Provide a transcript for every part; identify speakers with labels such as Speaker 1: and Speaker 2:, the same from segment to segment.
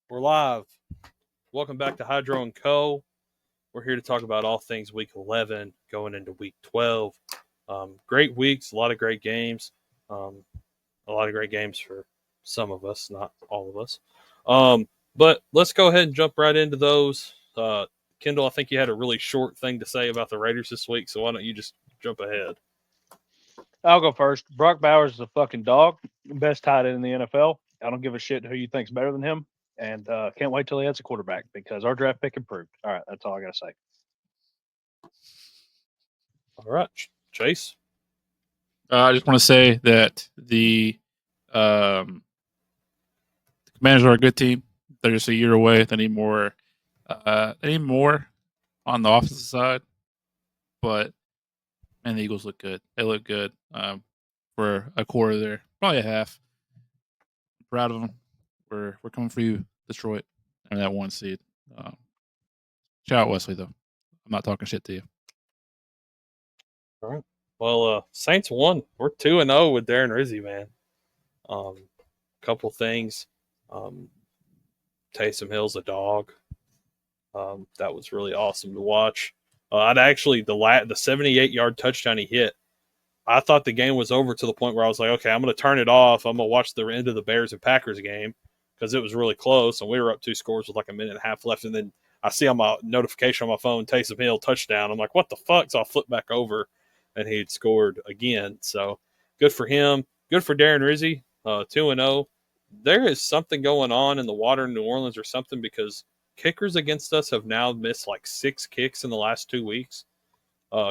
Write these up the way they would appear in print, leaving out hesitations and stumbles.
Speaker 1: We're live. Welcome back to Hydro and Co. We're here to talk about all things Week 11 going into Week 12. Great weeks, a lot of great games. A lot of great games for some of us, not all of us. But let's go ahead and jump right into those. Kendall, I think you had a really short thing to say about the Raiders this week, so why don't you just jump ahead?
Speaker 2: I'll go first. Brock Bowers is a fucking dog. Best tight end in the NFL. I don't give a shit who you think's better than him. And can't wait till he has a quarterback because our draft pick improved. All right, that's all I got to say.
Speaker 1: All right, Chase.
Speaker 3: I just want to say that the Commanders are a good team. They're just a year away. They need more. They need more on the offensive side, but the Eagles look good. They look good for a quarter there, probably a half. I'm proud of them. We're coming for you, Detroit, and that one seed. Shout out Wesley though. I'm not talking shit to you.
Speaker 1: All right. Well, Saints won. We're 2-0 with Darren Rizzi, man. Couple things. Taysom Hill's a dog. That was really awesome to watch. I'd actually the 78-yard touchdown he hit. I thought the game was over to the point where I was like, okay, I'm going to turn it off. I'm going to watch the end of the Bears and Packers game because it was really close and we were up 2 scores with like a minute and a half left. And then I see on my notification on my phone, Taysom Hill touchdown. I'm like, what the fuck? So I flip back over and he'd scored again. So good for him. Good for Darren Rizzi. 2-0. There is something going on in the water in New Orleans or something because kickers against us have now missed like 6 kicks in the last 2 weeks.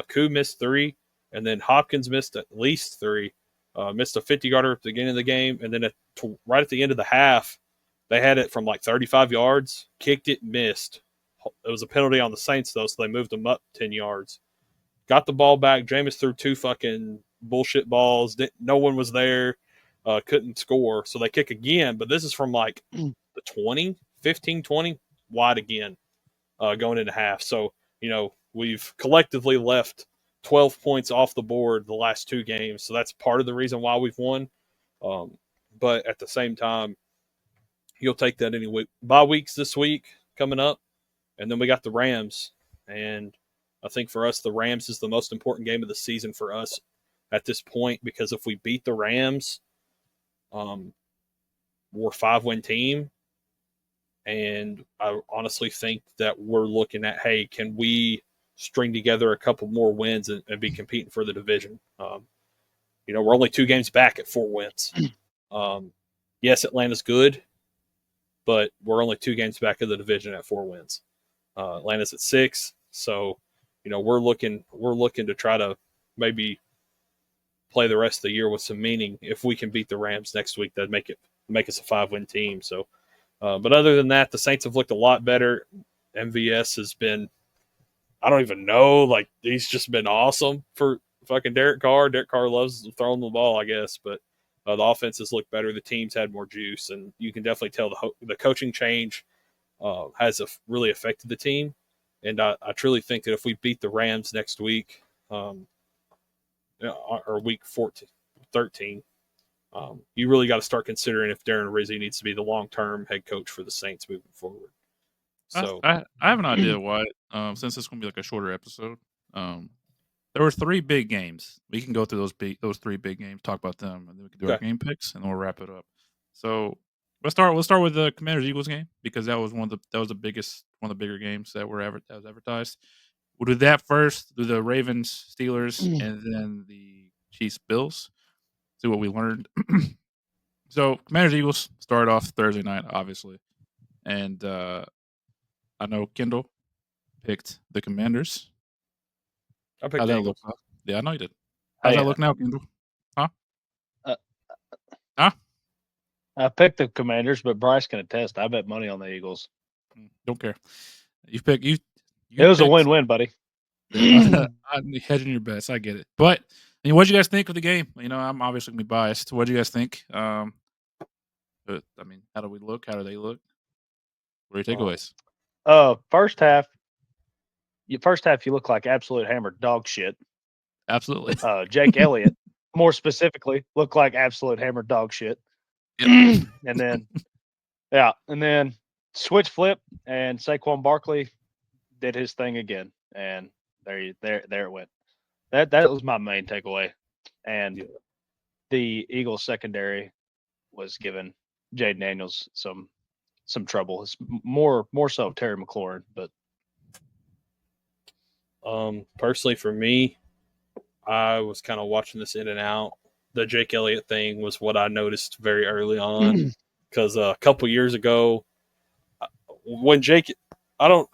Speaker 1: Koo missed 3, and then Hopkins missed at least 3. Missed a 50-yarder at the beginning of the game, and then right at the end of the half, they had it from like 35 yards, kicked it, missed. It was a penalty on the Saints, though, so they moved them up 10 yards. Got the ball back. Jameis threw 2 fucking bullshit balls. No one was there. Couldn't score, so they kick again, but this is from like the 20, 15, 20, wide again, going into half. So, we've collectively left 12 points off the board the last 2 games, so that's part of the reason why we've won. But at the same time, you'll take that any week. Bye weeks this week coming up, and then we got the Rams, and I think for us, the Rams is the most important game of the season for us at this point because if we beat the Rams, we're a 5-win team. And I honestly think that we're looking at, hey, can we string together a couple more wins and be competing for the division? We're only 2 games back at 4 wins. Yes, Atlanta's good, but we're only 2 games back of the division at 4 wins. Atlanta's at 6, so we're looking to try to maybe play the rest of the year with some meaning. If we can beat the Rams next week, that'd make us a 5-win team. So. But other than that, the Saints have looked a lot better. MVS has been, I don't even know, like he's just been awesome for fucking Derek Carr. Derek Carr loves throwing the ball, I guess, but the offense has looked better. The team's had more juice, and you can definitely tell the coaching change has really affected the team. And I truly think that if we beat the Rams next week, or week 13, you really got to start considering if Darren Rizzi needs to be the long-term head coach for the Saints moving forward. So
Speaker 3: I have an idea why. Since it's going to be like a shorter episode, there were 3 big games. We can go through those 3 big games, talk about them, and then we can do our game picks, and then we'll wrap it up. So let's start with the Commanders Eagles game because that was one of the bigger games that was advertised. We'll do that first. Do the Ravens Steelers and then the Chiefs Bills. See what we learned. So Commanders Eagles started off Thursday night, obviously, and I know Kendall picked the Commanders.
Speaker 1: I picked
Speaker 3: How'd that look? Yeah, I know you did. How's that look now, Kendall? Huh?
Speaker 2: I picked the Commanders, but Bryce can attest. I bet money on the Eagles.
Speaker 3: Don't care. You pick you.
Speaker 2: It was a win-win, buddy.
Speaker 3: I'm hedging your bets. I get it. But what did you guys think of the game? I'm obviously gonna be biased. What do you guys think? But how do we look? How do they look? What are your takeaways?
Speaker 2: First half, you look like absolute hammered dog shit.
Speaker 3: Absolutely.
Speaker 2: Jake Elliott, more specifically, looked like absolute hammered dog shit. Yep. and then switch flip, and Saquon Barkley did his thing again, and there it went. That was my main takeaway, and the Eagles secondary was giving Jaden Daniels some trouble. It's more so Terry McLaurin, but
Speaker 1: personally for me, I was kind of watching this in and out. The Jake Elliott thing was what I noticed very early on because a couple years ago, when Jake,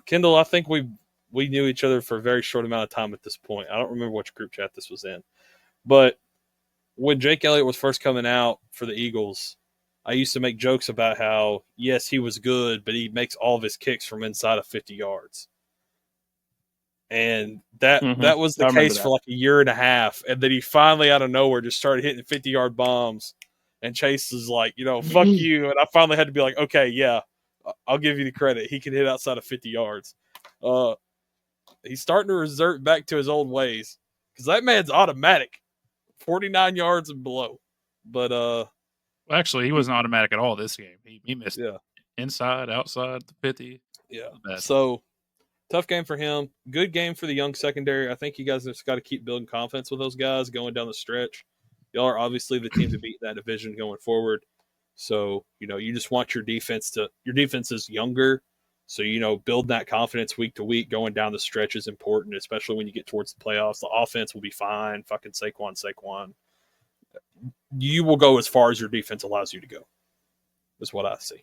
Speaker 1: Kendall, I think we knew each other for a very short amount of time at this point. I don't remember which group chat this was in, but when Jake Elliott was first coming out for the Eagles, I used to make jokes about how, yes, he was good, but he makes all of his kicks from inside of 50 yards. And that was the case for like a year and a half. And then he finally, out of nowhere, just started hitting 50-yard bombs. And Chase was like, fuck you. And I finally had to be like, okay, yeah, I'll give you the credit. He can hit outside of 50 yards. He's starting to revert back to his old ways because that man's automatic, 49 yards and below. But
Speaker 3: well, actually, he wasn't automatic at all this game. He missed inside, outside the 50.
Speaker 1: Yeah. So tough game for him. Good game for the young secondary. I think you guys just got to keep building confidence with those guys going down the stretch. Y'all are obviously the team to beat that division going forward. So, you just want your defense is younger. So, building that confidence week to week going down the stretch is important, especially when you get towards the playoffs. The offense will be fine. Fucking Saquon. You will go as far as your defense allows you to go, is what I see.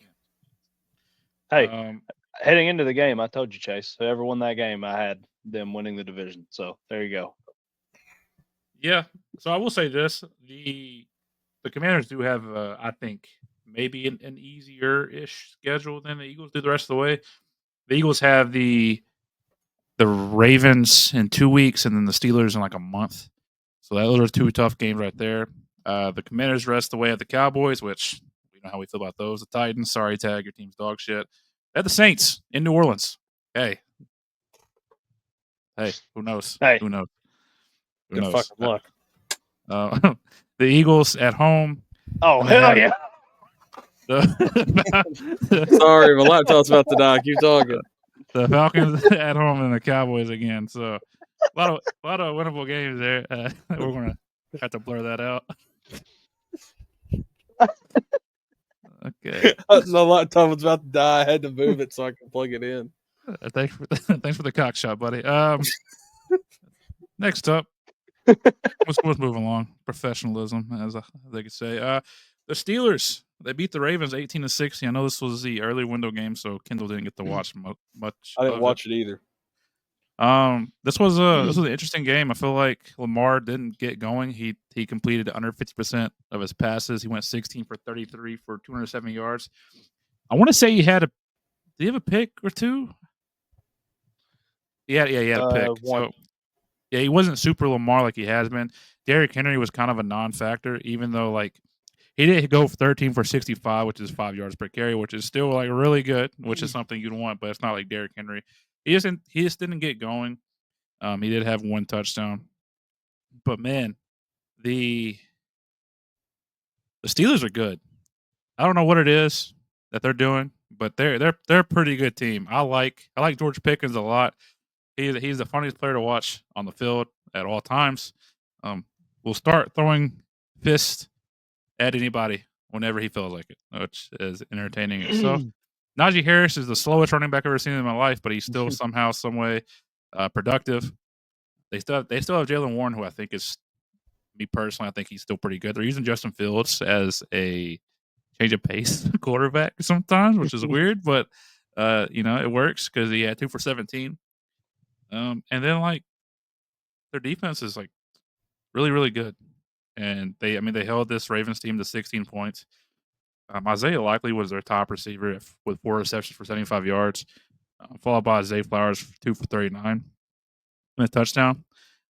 Speaker 2: Hey, heading into the game, I told you, Chase, whoever won that game, I had them winning the division. So there you go.
Speaker 3: Yeah. So I will say this. The Commanders do have, I think, maybe an easier-ish schedule than the Eagles do the rest of the way. The Eagles have the Ravens in 2 weeks and then the Steelers in like a month. So those are two tough games right there. The Commanders rest the way have the Cowboys, which we know how we feel about those. The Titans, sorry, Tag, your team's dog shit. They have the Saints in New Orleans. Hey, who knows?
Speaker 2: Hey.
Speaker 3: Who knows?
Speaker 1: Good fucking luck.
Speaker 3: The Eagles at home.
Speaker 2: Oh, hell yeah.
Speaker 1: Sorry, my laptop's about to die. Keep talking.
Speaker 3: The Falcons at home and the Cowboys again. So a lot of winnable games there. We're gonna have to blur that out. Okay.
Speaker 1: My laptop was about to die. I had to move it so I could plug it in.
Speaker 3: Thanks for the cock shot, buddy. Next up, let's move along. Professionalism, as they could say. The Steelers, they beat the Ravens 18-60. I know this was the early window game, so Kendall didn't get to watch much.
Speaker 1: I didn't watch it either.
Speaker 3: This was an interesting game. I feel like Lamar didn't get going. He completed under 50% of his passes. He went 16 for 33 for 270 yards. I want to say he had did he have a pick or two? He had a pick.
Speaker 2: One.
Speaker 3: So, yeah, he wasn't super Lamar like he has been. Derrick Henry was kind of a non-factor, even though like he did go 13 for 65, which is 5 yards per carry, which is still like really good, which is something you'd want, but it's not like Derrick Henry. He just didn't get going. He did have one touchdown, but man, the Steelers are good. I don't know what it is that they're doing, but they're a pretty good team. I like George Pickens a lot. He's the funniest player to watch on the field at all times. We'll start throwing fists at anybody whenever he feels like it, which is entertaining itself. Najee Harris is the slowest running back I've ever seen in my life, but he's still somehow, some way productive. They still have Jaylen Warren, who I think is, me personally, I think he's still pretty good. They're using Justin Fields as a change of pace quarterback sometimes, which is weird, but it works because he had 2 for 17. And then like their defense is like really, really good. And they held this Ravens team to 16 points. Isaiah Likely was their top receiver with 4 receptions for 75 yards, followed by Zay Flowers 2 for 39 and a touchdown.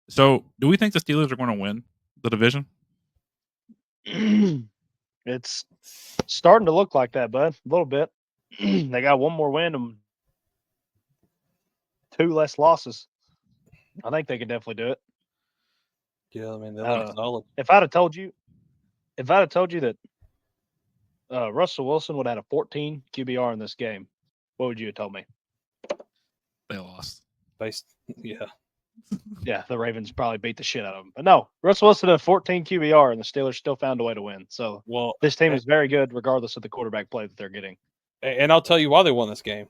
Speaker 3: So, do we think the Steelers are going to win the division?
Speaker 2: It's starting to look like that, bud. A little bit. They got one more win and 2 less losses. I think they could definitely do it.
Speaker 1: Yeah, I mean, they'll be solid.
Speaker 2: If I'd have told you that Russell Wilson would have had a 14 QBR in this game, what would you have told me?
Speaker 3: They lost.
Speaker 1: Yeah.
Speaker 2: Yeah, the Ravens probably beat the shit out of them. But no, Russell Wilson had a 14 QBR, and the Steelers still found a way to win. So
Speaker 1: Well,
Speaker 2: this team is very good, regardless of the quarterback play that they're getting.
Speaker 1: and I'll tell you why they won this game.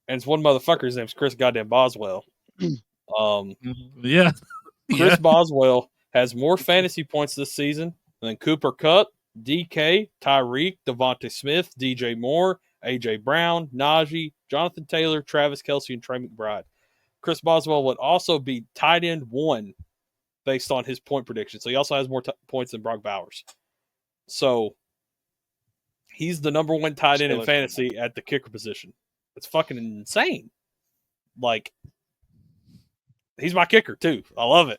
Speaker 1: And it's one motherfucker's name's Chris goddamn Boswell.
Speaker 3: Yeah.
Speaker 1: Chris Boswell has more fantasy points this season than Cooper Kupp, DK, Tyreek, Devontae Smith, DJ Moore, AJ Brown, Najee, Jonathan Taylor, Travis Kelce, and Trey McBride. Chris Boswell would also be tight end 1 based on his point prediction. So he also has more points than Brock Bowers. So he's the number 1 tight end in fantasy at the kicker position. It's fucking insane. Like, he's my kicker too. I love it.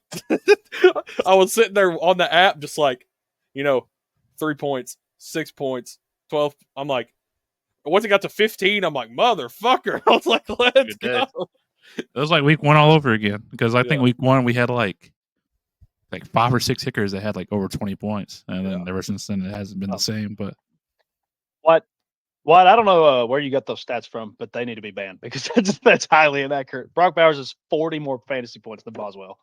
Speaker 1: I was sitting there on the app just like, 3 points, 6 points, 12. I'm like, once it got to 15, I'm like, motherfucker. I was like, let's go.
Speaker 3: It was like week 1 all over again, because I think week 1 we had like 5 or 6 kickers that had like over 20 points, and then ever since then it hasn't been the same. But
Speaker 2: what I don't know where you got those stats from, but they need to be banned because that's highly inaccurate. Brock Bowers has 40 more fantasy points than Boswell.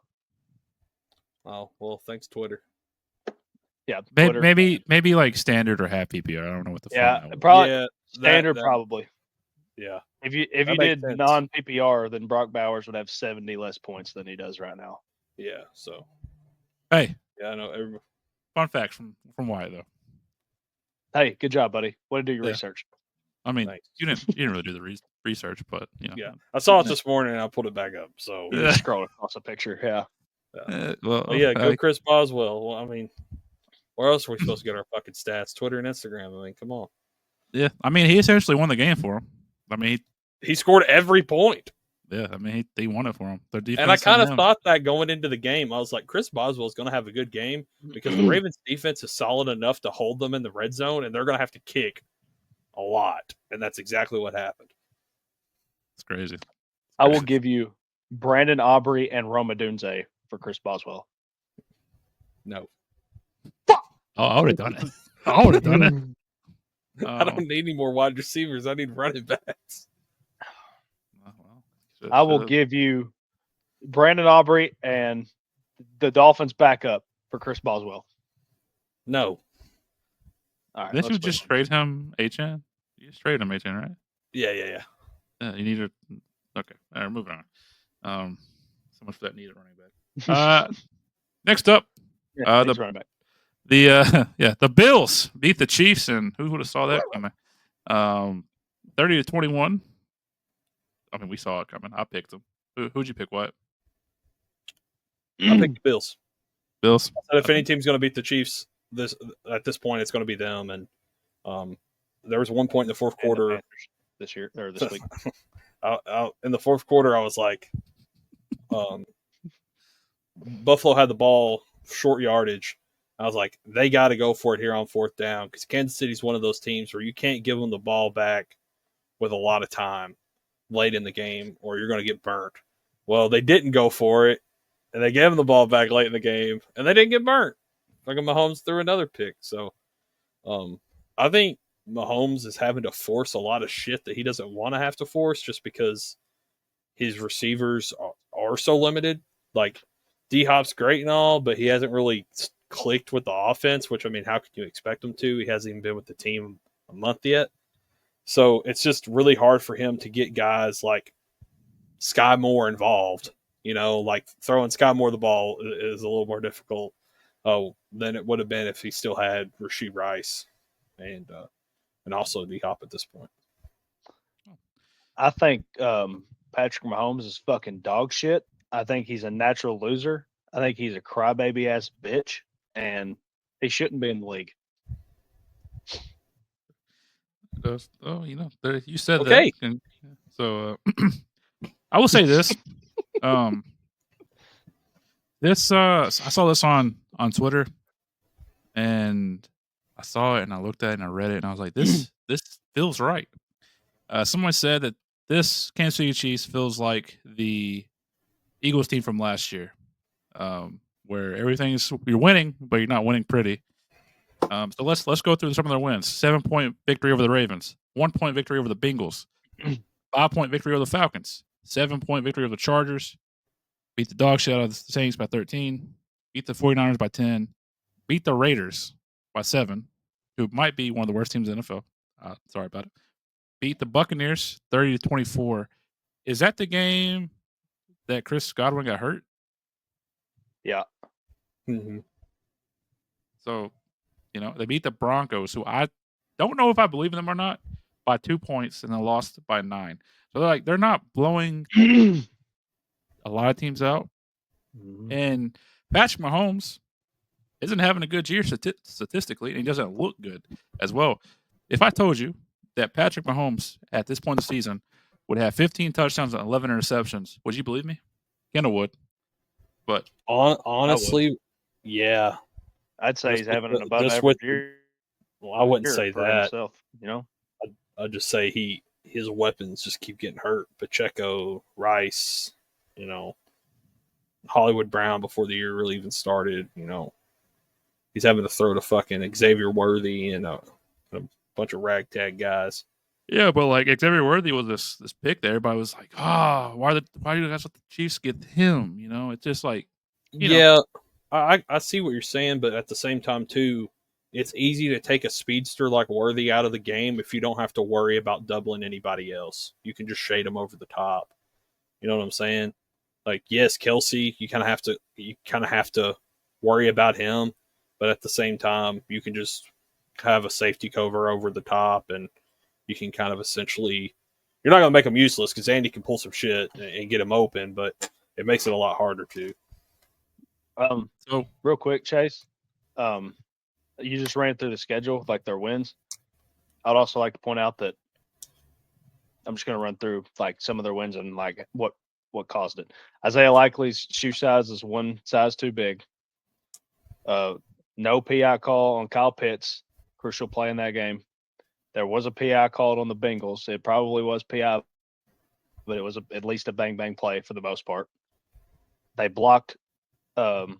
Speaker 1: Oh well, thanks Twitter.
Speaker 2: Yeah,
Speaker 3: Twitter. maybe like standard or half PPR. I don't know what the
Speaker 2: probably standard probably.
Speaker 1: Yeah.
Speaker 2: If you did non PPR, then Brock Bowers would have 70 less points than he does right now.
Speaker 1: Yeah. So.
Speaker 3: Hey.
Speaker 1: Yeah, I know.
Speaker 3: Fun fact from Wyatt though.
Speaker 2: Hey, good job, buddy. Way to do your research.
Speaker 3: I mean, you didn't really do the research, but
Speaker 1: Yeah, I saw it this morning and I pulled it back up. So
Speaker 2: you just scroll across a picture. Yeah.
Speaker 1: Go Chris Boswell. Well, I mean, where else are we supposed to get our fucking stats? Twitter and Instagram. I mean, come on.
Speaker 3: Yeah, I mean, he essentially won the game for him. I mean,
Speaker 1: he scored every point.
Speaker 3: Yeah, I mean, they won it for him. Their defense,
Speaker 1: and I kind of thought that going into the game, I was like, Chris Boswell is going to have a good game because the Ravens defense is solid enough to hold them in the red zone, and they're going to have to kick a lot, and that's exactly what happened.
Speaker 3: It's crazy.
Speaker 2: I will give you Brandon Aubrey and Rome Odunze for Chris Boswell.
Speaker 1: No.
Speaker 3: Oh, I would have done it. I would have done it.
Speaker 1: I don't need any more wide receivers. I need running backs.
Speaker 2: I will give you Brandon Aubrey and the Dolphins backup for Chris Boswell.
Speaker 1: No.
Speaker 2: All right.
Speaker 3: Didn't you just trade him HN? You just traded him HN, right?
Speaker 1: Yeah.
Speaker 3: Yeah, you need to. Okay. All right, moving on. So much for that needed running back. Next up,
Speaker 2: the running back.
Speaker 3: The Bills beat the Chiefs, and who would have saw that coming? 30-21. I mean, we saw it coming. I picked them. Who'd you pick? What?
Speaker 1: I picked the Bills.
Speaker 3: Bills.
Speaker 1: I said if any team's going to beat the Chiefs at this point, it's going to be them. And there was one point in the fourth quarter
Speaker 2: this week.
Speaker 1: In the fourth quarter, I was like, Buffalo had the ball, short yardage. I was like, they got to go for it here on fourth down because Kansas City's one of those teams where you can't give them the ball back with a lot of time late in the game or you're going to get burnt. Well, they didn't go for it, and they gave them the ball back late in the game, and they didn't get burnt. Like Mahomes threw another pick. So I think Mahomes is having to force a lot of shit that he doesn't want to have to force just because his receivers are so limited. Like, D-Hop's great and all, but he hasn't really clicked with the offense, which, I mean, how could you expect him to? He hasn't even been with the team a month yet. So it's just really hard for him to get guys like Sky Moore involved. Like throwing Sky Moore the ball is a little more difficult than it would have been if he still had Rashee Rice and also D-Hop at this point.
Speaker 2: I think Patrick Mahomes is fucking dog shit. I think he's a natural loser. I think he's a crybaby ass bitch, and he shouldn't be in the league.
Speaker 3: Oh, you said
Speaker 1: okay.
Speaker 3: That. And so I will say this. I saw this on Twitter, and I saw it, and I looked at it, and I read it, and I was like, this feels right. Someone said that this Kansas City Chiefs feels like the Eagles team from last year, where you're winning, but you're not winning pretty. So let's go through some of their wins. 7-point victory over the Ravens, 1-point victory over the Bengals, 5-point victory over the Falcons. 7-point victory over the Chargers. Beat the dog shit out of the Saints by 13. Beat the 49ers by 10. Beat the Raiders by 7, who might be one of the worst teams in the NFL. Sorry about it. Beat the Buccaneers 30-24. Is that the game that Chris Godwin got hurt?
Speaker 2: Yeah.
Speaker 1: Mm-hmm.
Speaker 3: So, they beat the Broncos, who I don't know if I believe in them or not, by 2 points, and they lost by 9. So they're not blowing a lot of teams out.
Speaker 2: Mhm.
Speaker 3: And Patrick Mahomes isn't having a good year statistically, and he doesn't look good as well. If I told you that Patrick Mahomes at this point in the season would have 15 touchdowns and 11 interceptions, would you believe me? Kendall would. But
Speaker 1: honestly, yeah.
Speaker 2: I'd say he's having an above
Speaker 1: just
Speaker 2: average
Speaker 1: with
Speaker 2: year.
Speaker 1: Well, I wouldn't say
Speaker 2: for
Speaker 1: that.
Speaker 2: himself,
Speaker 1: I'd just say his weapons just keep getting hurt. Pacheco, Rice, Hollywood Brown before the year really even started. He's having to throw to fucking Xavier Worthy and a bunch of ragtag guys.
Speaker 3: Yeah, but like Xavier Worthy was this pick there. Everybody was like, why do you guys let the Chiefs get him? It's just like,
Speaker 1: yeah, I see what you're saying, but at the same time too, it's easy to take a speedster like Worthy out of the game if you don't have to worry about doubling anybody else. You can just shade them over the top. You know what I'm saying? Like, yes, Kelsey, you kind of have to worry about him, but at the same time, you can just have a safety cover over the top, and you can kind of essentially, you're not going to make him useless because Andy can pull some shit and get him open, but it makes it a lot harder too.
Speaker 2: So real quick, Chase, you just ran through the schedule, like their wins. I'd also like to point out that I'm just going to run through like some of their wins and like what caused it. Isaiah Likely's shoe size is one size too big. No PI call on Kyle Pitts, crucial play in that game. There was a PI called on the Bengals. It probably was PI, but it was at least a bang play for the most part. They blocked the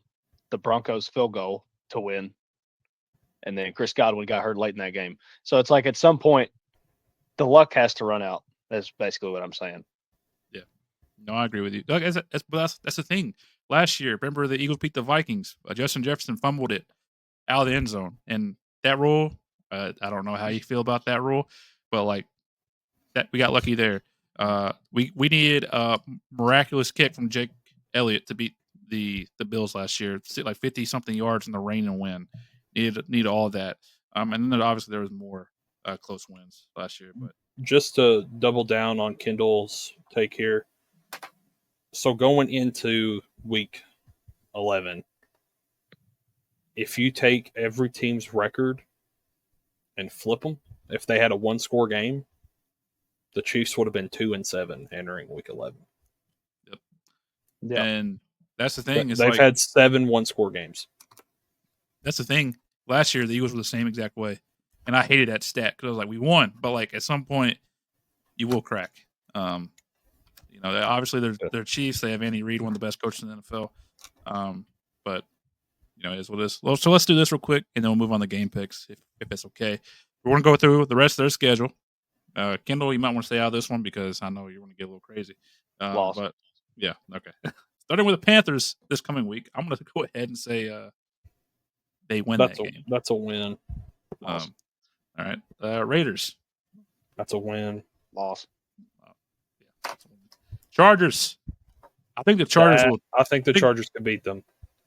Speaker 2: Broncos field goal to win. And then Chris Godwin got hurt late in that game. So it's like at some point, the luck has to run out. That's basically what I'm saying.
Speaker 3: Yeah. No, I agree with you. That's the thing. Last year, remember the Eagles beat the Vikings. Justin Jefferson fumbled it out of the end zone. And that rule, I don't know how you feel about that rule, but like that, we got lucky there. We needed a miraculous kick from Jake Elliott to beat the Bills last year. Like 50-something yards in the rain and wind. Need all of that. And then obviously there was more close wins last year. But
Speaker 1: just to double down on Kendall's take here. So going into week 11, if you take every team's record and flip them, if they had a one-score game, the Chiefs would have been 2-7 entering week 11.
Speaker 3: Yep.
Speaker 2: Yeah.
Speaker 3: And that's the thing.
Speaker 1: They've had 7 one-score games.
Speaker 3: That's the thing. Last year, the Eagles were the same exact way. And I hated that stat because I was like, we won. But, like, at some point, you will crack. Obviously, they're Chiefs. They have Andy Reid, one of the best coaches in the NFL. But, it is what it is. Well, so let's do this real quick, and then we'll move on to game picks, if it's okay. We're going to go through the rest of their schedule. Kendall, you might want to stay out of this one because I know you're going to get a little crazy.
Speaker 2: Lost.
Speaker 3: But, yeah, okay. Starting with the Panthers this coming week, I'm going to go ahead and say they win that game.
Speaker 1: That's a win.
Speaker 3: All right. Raiders.
Speaker 1: That's a win.
Speaker 2: Loss.
Speaker 3: Yeah, Chargers. I think the Chargers will.
Speaker 1: I think the Chargers can beat them.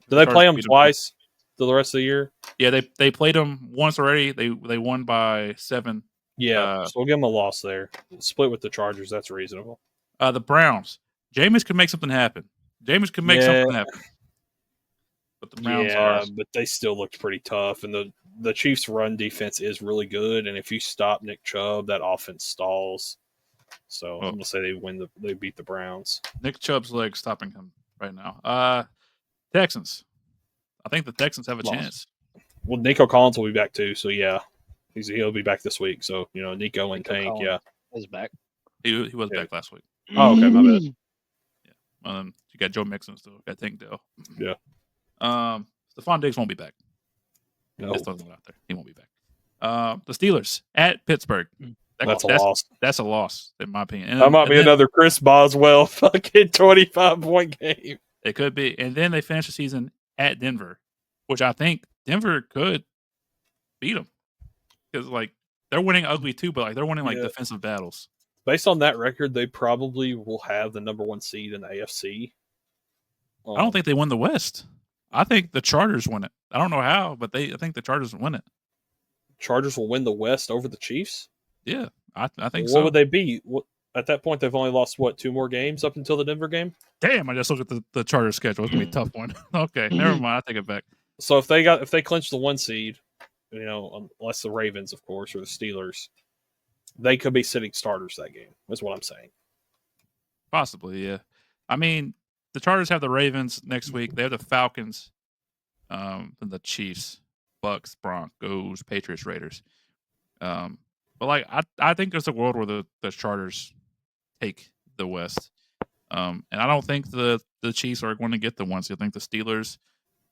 Speaker 1: Do they play them twice for the rest of the year?
Speaker 3: Yeah, they played them once already. They won by 7.
Speaker 1: Yeah, so we'll give them a loss there. Split with the Chargers. That's reasonable.
Speaker 3: The Browns. Jameis could make something happen. Jameis could make something happen. But the Browns
Speaker 1: but they still looked pretty tough. And the Chiefs' run defense is really good. And if you stop Nick Chubb, that offense stalls. So I'm going to say they beat the Browns.
Speaker 3: Nick Chubb's legs stopping him right now. Texans. I think the Texans have a chance.
Speaker 1: Well, Nico Collins will be back too. So, yeah, he'll be back this week. So, Nico and Tank,
Speaker 2: Collins is back.
Speaker 3: He was back last week.
Speaker 1: Oh, okay, my bad.
Speaker 3: Yeah. You got Joe Mixon still. You got Tank Dell.
Speaker 1: Yeah.
Speaker 3: Stephon Diggs won't be back.
Speaker 1: No.
Speaker 3: Just throwing it out there. He won't be back. The Steelers at Pittsburgh.
Speaker 1: That's a loss.
Speaker 3: That's a loss, in my opinion. And
Speaker 1: That might be
Speaker 3: then
Speaker 1: another Chris Boswell fucking 25-point game.
Speaker 3: It could be. And then they finish the season at Denver, which I think Denver could beat them because like they're winning ugly too, but like they're winning like
Speaker 1: Yeah.
Speaker 3: defensive battles.
Speaker 1: Based on that record, they probably will have the number 1 seed in the AFC.
Speaker 3: I don't think they win the West. I think the Chargers win it. I don't know how, but I think the Chargers win it.
Speaker 1: Chargers will win the West over the Chiefs.
Speaker 3: Yeah, I think
Speaker 1: What
Speaker 3: so.
Speaker 1: would they be? At that point, they've only lost 2 more games up until the Denver game.
Speaker 3: Damn, I just looked at the Chargers schedule. It's gonna be a tough one. Okay, never mind. I take it back.
Speaker 1: So if they clinch the 1 seed, unless the Ravens, of course, or the Steelers, they could be sitting starters that game. That's what I'm saying.
Speaker 3: Possibly, yeah. I mean, the Chargers have the Ravens next week. They have the Falcons, and the Chiefs, Bucks, Broncos, Patriots, Raiders. But like, I think there's a world where the Chargers take the West, and I don't think the Chiefs are going to get the 1 seed. I think the Steelers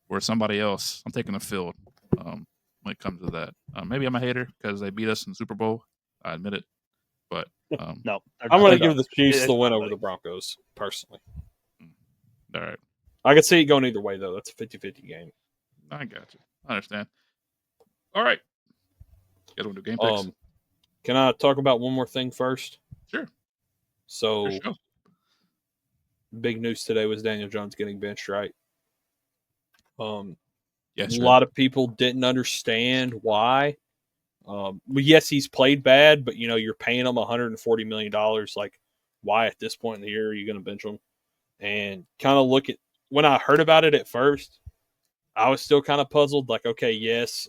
Speaker 3: or somebody else. I'm taking the field when it comes to that. Maybe I'm a hater because they beat us in the Super Bowl. I admit it, but
Speaker 2: No,
Speaker 1: I'm going to give the Chiefs the win over the Broncos, personally.
Speaker 3: All right.
Speaker 1: I could see it going either way, though. That's a 50-50 game.
Speaker 3: I got you. I understand. All right. Get on to game picks.
Speaker 1: Can I talk about one more thing first?
Speaker 3: Sure.
Speaker 1: So,
Speaker 3: For sure.
Speaker 1: big news today was Daniel Jones getting benched, right?
Speaker 3: Yes,
Speaker 1: a lot of people didn't understand why. Yes, he's played bad, but you're paying him $140 million. Like, why at this point in the year are you going to bench him? And kind of look at when I heard about it at first, I was still kind of puzzled. Like, okay, yes,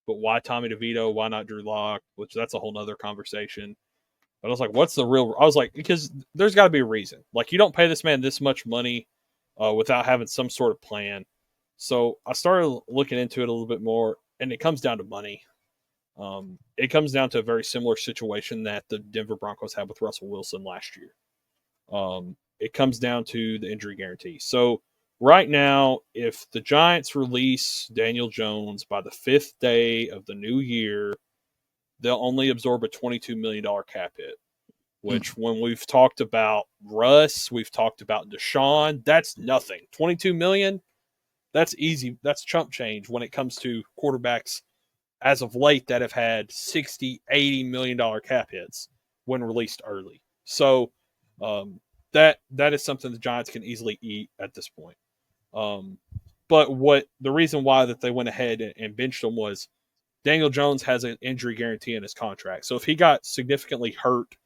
Speaker 1: but why Tommy DeVito? Why not Drew Lock? Which that's a whole nother conversation. But I was like, what's the real? I was like, because there's got to be a reason. Like, you don't pay this man this much money without having some sort of plan. So I started looking into it a little bit more, and it comes down to money. It comes down to a very similar situation that the Denver Broncos had with Russell Wilson last year. It comes down to the injury guarantee. So right now, if the Giants release Daniel Jones by the 5th day of the new year, they'll only absorb a $22 million cap hit, which when we've talked about Russ, we've talked about Deshaun, that's nothing. $22 million, that's easy. That's chump change when it comes to quarterbacks as of late that have had $60, $80 million cap hits when released early. So that is something the Giants can easily eat at this point. But the reason why that they went ahead and benched him was Daniel Jones has an injury guarantee in his contract. So if he got significantly hurt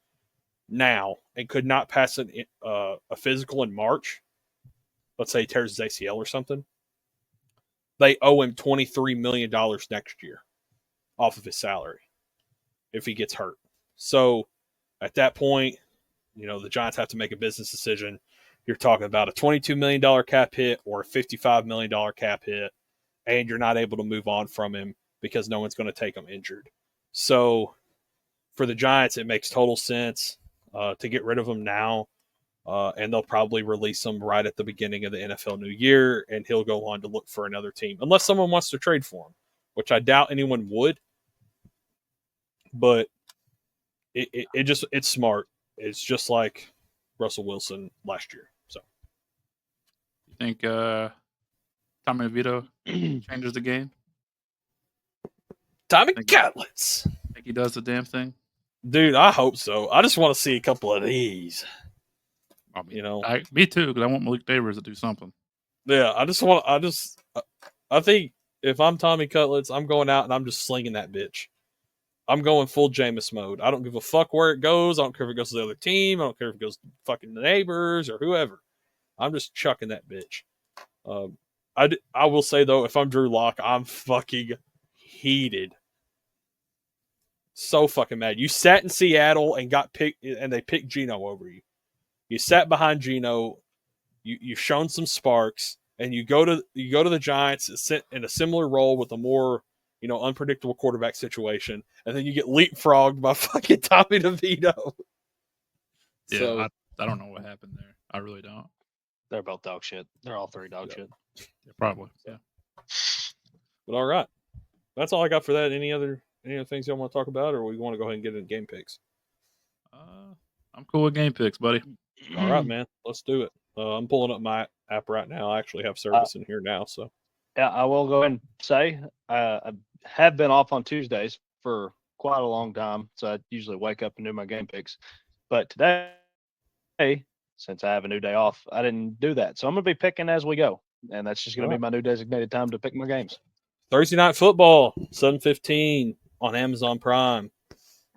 Speaker 1: now and could not pass a physical in March, let's say he tears his ACL or something, they owe him $23 million next year off of his salary if he gets hurt. So at that point, the Giants have to make a business decision. You're talking about a $22 million cap hit or a $55 million cap hit, and you're not able to move on from him because no one's going to take him injured. So for the Giants, it makes total sense to get rid of him now, and they'll probably release him right at the beginning of the NFL new year, and he'll go on to look for another team, unless someone wants to trade for him, which I doubt anyone would. But it's smart. It's just like Russell Wilson last year. So
Speaker 3: You think Tommy DeVito changes the game?
Speaker 1: Tommy Cutlets.
Speaker 3: Think he does the damn thing?
Speaker 1: Dude, I hope so. I just want to see a couple of these.
Speaker 3: I mean, me too, because I want Malik Davis to do something.
Speaker 1: Yeah, I think if I'm Tommy Cutlets, I'm going out and I'm just slinging that bitch. I'm going full Jameis mode. I don't give a fuck where it goes. I don't care if it goes to the other team. I don't care if it goes to fucking the neighbors or whoever. I'm just chucking that bitch. I will say, though, if I'm Drew Lock, I'm fucking heated. So fucking mad. You sat in Seattle and got picked, and they picked Geno over you. You sat behind Geno. You've shown some sparks, and you go to the Giants in a similar role with a more unpredictable quarterback situation, and then you get leapfrogged by fucking Tommy DeVito.
Speaker 3: Yeah,
Speaker 1: so,
Speaker 3: I don't know what happened there. I really don't.
Speaker 2: They're both dog shit. They're all three dog shit.
Speaker 3: Yeah, probably. Yeah.
Speaker 1: But all right, that's all I got for that. Any other Any other things y'all want to talk about, or we want to go ahead and get into game picks?
Speaker 3: I'm cool with game picks, buddy.
Speaker 1: All right, man. Let's do it. I'm pulling up my app right now. I actually have service in here now, so.
Speaker 2: Yeah, I will go ahead and say I have been off on Tuesdays for quite a long time, so I usually wake up and do my game picks. But today, since I have a new day off, I didn't do that. So I'm going to be picking as we go, and that's just going to be my new designated time to pick my games.
Speaker 1: Thursday Night Football, 7:15 on Amazon Prime.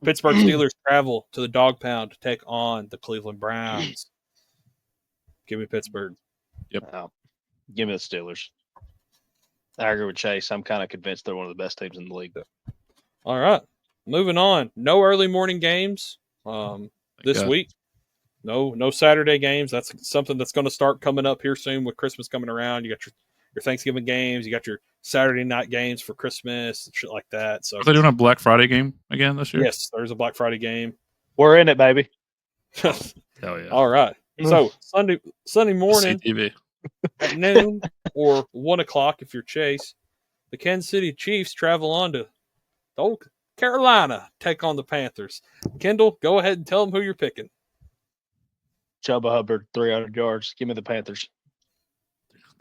Speaker 1: Pittsburgh Steelers travel to the Dog Pound to take on the Cleveland Browns. Give me Pittsburgh.
Speaker 3: Yep.
Speaker 2: Give me the Steelers. I agree with Chase. I'm kind of convinced they're one of the best teams in the league.
Speaker 1: All right. Moving on. No early morning games this week. No Saturday games. That's something that's going to start coming up here soon with Christmas coming around. You got your Thanksgiving games. You got your Saturday night games for Christmas and shit like that. So
Speaker 3: are they doing a Black Friday game again this year?
Speaker 1: Yes, there's a Black Friday game.
Speaker 2: We're in it, baby.
Speaker 3: Hell yeah.
Speaker 1: All right. So Sunday morning
Speaker 3: CTV.
Speaker 1: at noon or 1 o'clock if you're Chase, the Kansas City Chiefs travel on to old Carolina, take on the Panthers. Kendall, go ahead and tell them who you're picking.
Speaker 2: Chuba Hubbard, 300 yards. Give me the Panthers.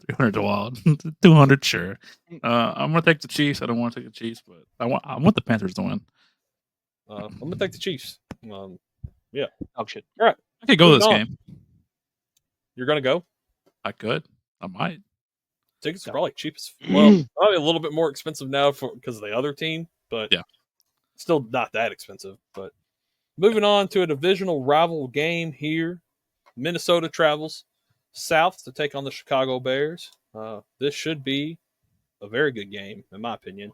Speaker 3: 300 wild. 200, sure. I'm going to take the Chiefs. I don't want to take the Chiefs, but I want the Panthers to win.
Speaker 1: I'm going to take the Chiefs. Yeah.
Speaker 2: Oh, shit.
Speaker 1: All right.
Speaker 3: I could go this game.
Speaker 1: You're going to go?
Speaker 3: I could. I might.
Speaker 1: Tickets are probably cheapest. Well, probably a little bit more expensive now because of the other team, but
Speaker 3: yeah,
Speaker 1: still not that expensive. But moving on to a divisional rival game here, Minnesota travels south to take on the Chicago Bears. This should be a very good game, in my opinion,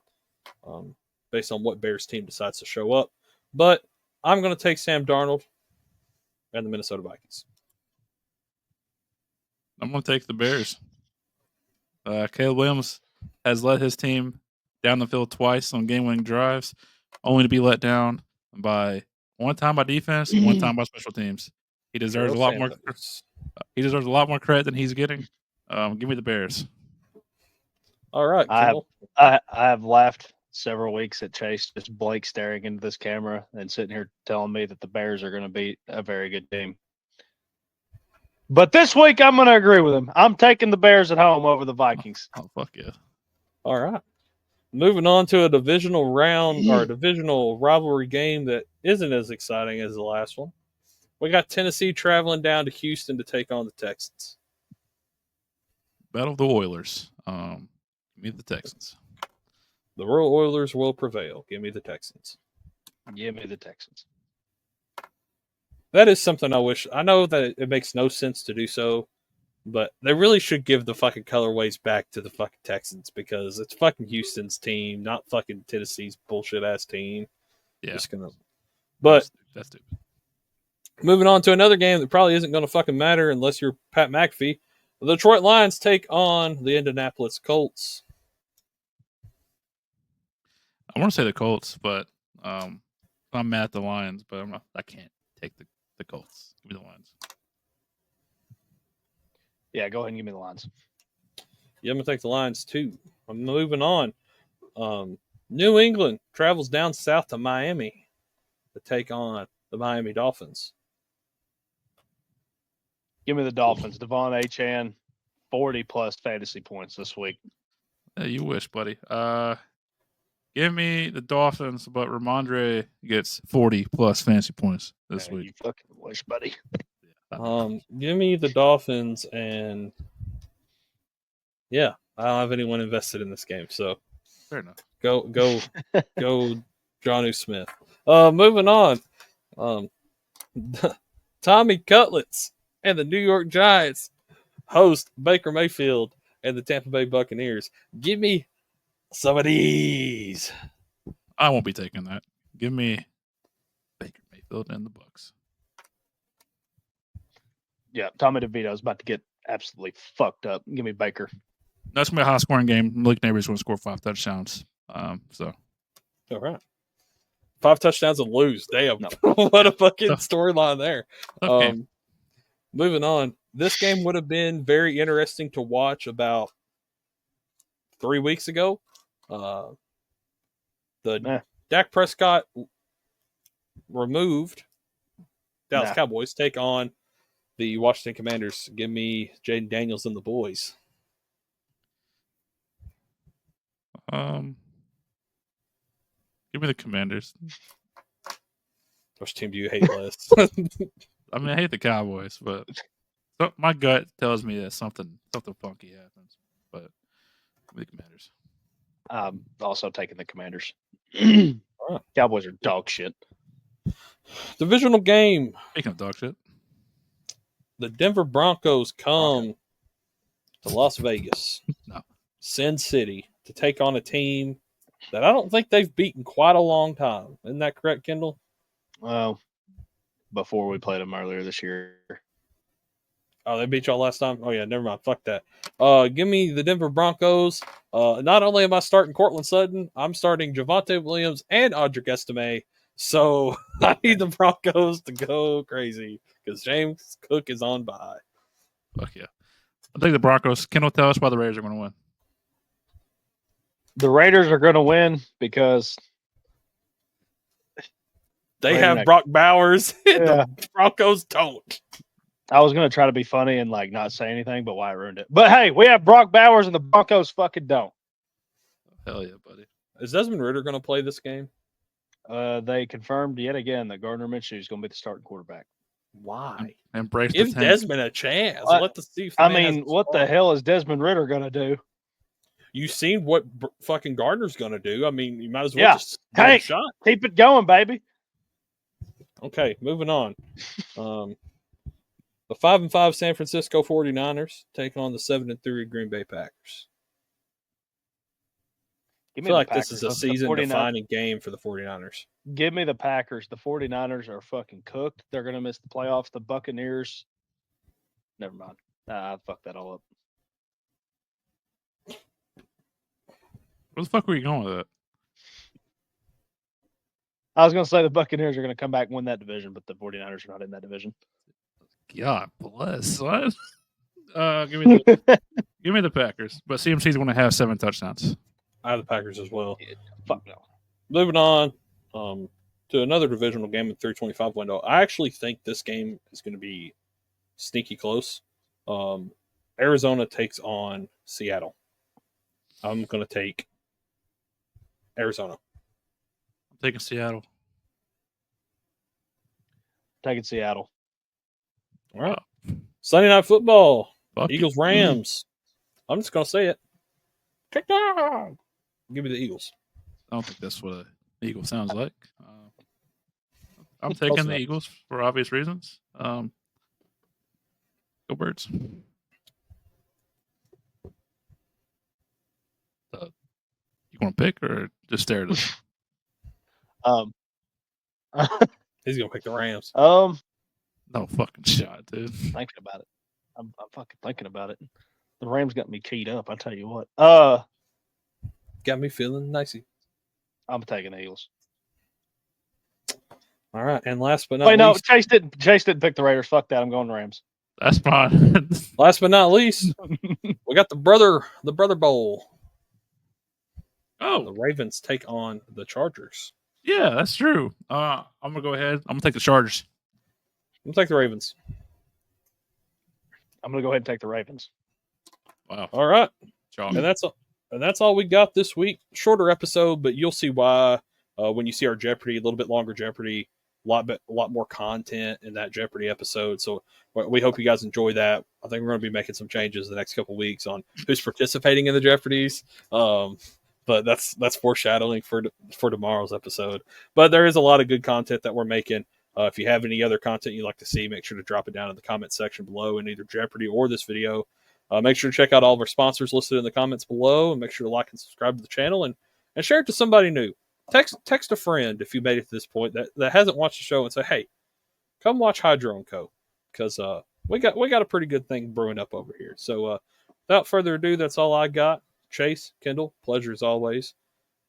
Speaker 1: based on what Bears team decides to show up. But I'm going to take Sam Darnold and the Minnesota Vikings.
Speaker 3: I'm going to take the Bears. Caleb Williams has led his team down the field twice on game-winning drives, only to be let down by one time by defense, one time by special teams. He deserves a lot more. He deserves a lot more credit than he's getting. Give me the Bears.
Speaker 1: All right,
Speaker 2: I have laughed several weeks at Chase, just Blake staring into this camera and sitting here telling me that the Bears are going to beat a very good team. But this week, I'm going to agree with him. I'm taking the Bears at home over the Vikings.
Speaker 3: Oh, fuck yeah.
Speaker 1: All right. Moving on to a divisional round or a divisional rivalry game that isn't as exciting as the last one. We got Tennessee traveling down to Houston to take on the Texans.
Speaker 3: Battle of the Oilers. Give me the Texans.
Speaker 1: The Royal Oilers will prevail. Give me the Texans.
Speaker 2: Give me the Texans.
Speaker 1: That is something I wish. I know that it makes no sense to do so, but they really should give the fucking colorways back to the fucking Texans because it's fucking Houston's team, not fucking Tennessee's bullshit ass team.
Speaker 3: Yeah.
Speaker 1: Just gonna. But
Speaker 3: that's stupid.
Speaker 1: Moving on to another game that probably isn't going to fucking matter unless you're Pat McAfee. The Detroit Lions take on the Indianapolis Colts.
Speaker 3: I want to say the Colts, but I'm mad at the Lions, but I can't take the Colts. Give me the Lions.
Speaker 2: Yeah, go ahead and give me the Lions.
Speaker 1: Yeah, I'm going to take the Lions too. I'm moving on. New England travels down south to Miami to take on the Miami Dolphins.
Speaker 2: Give me the Dolphins. Devon Achane, 40-plus fantasy points this week.
Speaker 3: You wish, buddy. Give me the Dolphins, but Ramondre gets 40-plus fantasy points this week.
Speaker 2: You fucking wish, buddy.
Speaker 1: Give me the Dolphins, and yeah, I don't have anyone invested in this game, so
Speaker 3: fair enough.
Speaker 1: Go, Jonnu Smith. Moving on. Tommy Cutlets and the New York Giants host Baker Mayfield and the Tampa Bay Buccaneers. Give me some of these.
Speaker 3: I won't be taking that. Give me Baker Mayfield and the Bucs.
Speaker 2: Yeah, Tommy DeVito is about to get absolutely fucked up. Give me Baker.
Speaker 3: That's going to be a high-scoring game. Malik Nabers going to score 5 touchdowns. So,
Speaker 1: all right. 5 touchdowns and lose. Damn. No. What a fucking storyline there. Moving on. This game would have been very interesting to watch about 3 weeks ago. The Dak Prescott removed. Dallas
Speaker 2: Nah.
Speaker 1: Cowboys take on the Washington Commanders. Give me Jaden Daniels and the boys.
Speaker 3: Give me the Commanders.
Speaker 1: Which team do you hate less?
Speaker 3: I mean, I hate the Cowboys, but my gut tells me that something funky happens. But give me the Commanders.
Speaker 2: I'm also taking the Commanders.
Speaker 1: Right.
Speaker 2: Cowboys are dog shit.
Speaker 1: Divisional game.
Speaker 3: Speaking of dog shit,
Speaker 1: The Denver Broncos come to Las Vegas,
Speaker 3: No.
Speaker 1: Sin City, to take on a team that I don't think they've beaten quite a long time. Isn't that correct, Kendall?
Speaker 2: Well, before we played them earlier this year.
Speaker 1: Oh, they beat y'all last time? Oh, yeah, never mind. Fuck that. Give me the Denver Broncos. Not only am I starting Cortland Sutton, I'm starting Javonte Williams and Audric Estime. So I need the Broncos to go crazy because James Cook is on bye.
Speaker 3: fuck yeah. I think the Broncos. Kendall, tell us why the Raiders are going to win.
Speaker 2: The Raiders are going to win because
Speaker 1: They
Speaker 2: Wait a
Speaker 1: have
Speaker 2: minute.
Speaker 1: Brock Bowers, and
Speaker 2: Yeah.
Speaker 1: the Broncos don't.
Speaker 2: I was going to try to be funny and like not say anything, but Wyatt ruined it. But hey, we have Brock Bowers and the Broncos fucking don't.
Speaker 3: Hell yeah, buddy.
Speaker 1: Is Desmond Ritter going to play this game?
Speaker 2: They confirmed yet again that Gardner Minshew is going to be the starting quarterback.
Speaker 1: Why?
Speaker 3: Embrace the
Speaker 1: Give
Speaker 3: tank.
Speaker 1: Desmond a chance.
Speaker 2: What?
Speaker 1: Let the see.
Speaker 2: I mean, what the
Speaker 1: hell?
Speaker 2: hell is Desmond Ritter going to do?
Speaker 1: You seen what fucking Gardner's going to do? I mean, you might as well
Speaker 2: Yeah.
Speaker 1: just give it a
Speaker 2: Hank.
Speaker 1: shot.
Speaker 2: Keep it going, baby.
Speaker 1: Okay, moving on. The 5-5 San Francisco 49ers take on the 7-3 Green Bay Packers. I
Speaker 2: Give me
Speaker 1: feel
Speaker 2: the
Speaker 1: like this
Speaker 2: Packers.
Speaker 1: is a
Speaker 2: The
Speaker 1: season-defining game for the 49ers.
Speaker 2: Give me the Packers. The 49ers are fucking cooked. They're going to miss the playoffs. The Buccaneers. Never mind. I fucked that all up.
Speaker 3: Where the fuck were you going with that?
Speaker 2: I was going to say the Buccaneers are going to come back and win that division, but the 49ers are not in that division.
Speaker 3: God bless. What? Give me the Packers. But CMC's going to have 7 touchdowns.
Speaker 1: I have the Packers as well.
Speaker 2: Fuck no.
Speaker 1: Moving on to another divisional game in the 325 window. I actually think this game is going to be sneaky close. Arizona takes on Seattle. I'm going to take Arizona.
Speaker 3: I'm taking Seattle.
Speaker 2: Taking Seattle.
Speaker 1: All right. Sunday Night Football.
Speaker 3: Fuck
Speaker 1: Eagles
Speaker 3: it.
Speaker 1: Rams. I'm just going to say it. Touchdown. Give me the Eagles.
Speaker 3: I don't think that's what an Eagle sounds like. I'm
Speaker 1: Close
Speaker 3: taking the
Speaker 1: enough.
Speaker 3: Eagles for obvious reasons. Go Birds. You want to pick or just stare at us?
Speaker 1: He's going to pick the Rams.
Speaker 3: No fucking shot, dude.
Speaker 2: Thinking about it. I'm fucking thinking about it. The Rams got me keyed up. I tell you what.
Speaker 1: Got me feeling nicey.
Speaker 2: I'm taking the Eagles.
Speaker 1: All right. And last but not
Speaker 2: Wait, no,
Speaker 1: least,
Speaker 2: Chase didn't pick the Raiders. Fuck that. I'm going Rams.
Speaker 3: That's fine.
Speaker 1: we got the brother bowl. The
Speaker 3: Oh,
Speaker 1: Ravens take on the Chargers.
Speaker 3: yeah, that's true. I'm gonna go ahead. I'm gonna take the Chargers.
Speaker 1: I'm gonna take the Ravens.
Speaker 2: I'm gonna go ahead and take the Ravens.
Speaker 3: Wow.
Speaker 1: All right.
Speaker 3: Chalk.
Speaker 1: And that's all we got this week. Shorter episode, but you'll see why when you see our Jeopardy, a little bit longer Jeopardy, a lot more content in that Jeopardy episode. So we hope you guys enjoy that. I think we're going to be making some changes the next couple of weeks on who's participating in the Jeopardies. But that's foreshadowing for tomorrow's episode. But there is a lot of good content that we're making. If you have any other content you'd like to see, make sure to drop it down in the comment section below in either Jeopardy or this video. Make sure to check out all of our sponsors listed in the comments below, and make sure to like and subscribe to the channel and share it to somebody new. Text a friend if you made it to this point that hasn't watched the show and say, hey, come watch Hydro & Co. Because we got a pretty good thing brewing up over here. So without further ado, that's all I got. Chase, Kendall, pleasure as always.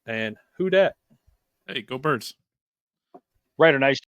Speaker 1: And who dat?
Speaker 3: Hey, go Birds.
Speaker 2: Raider Nation.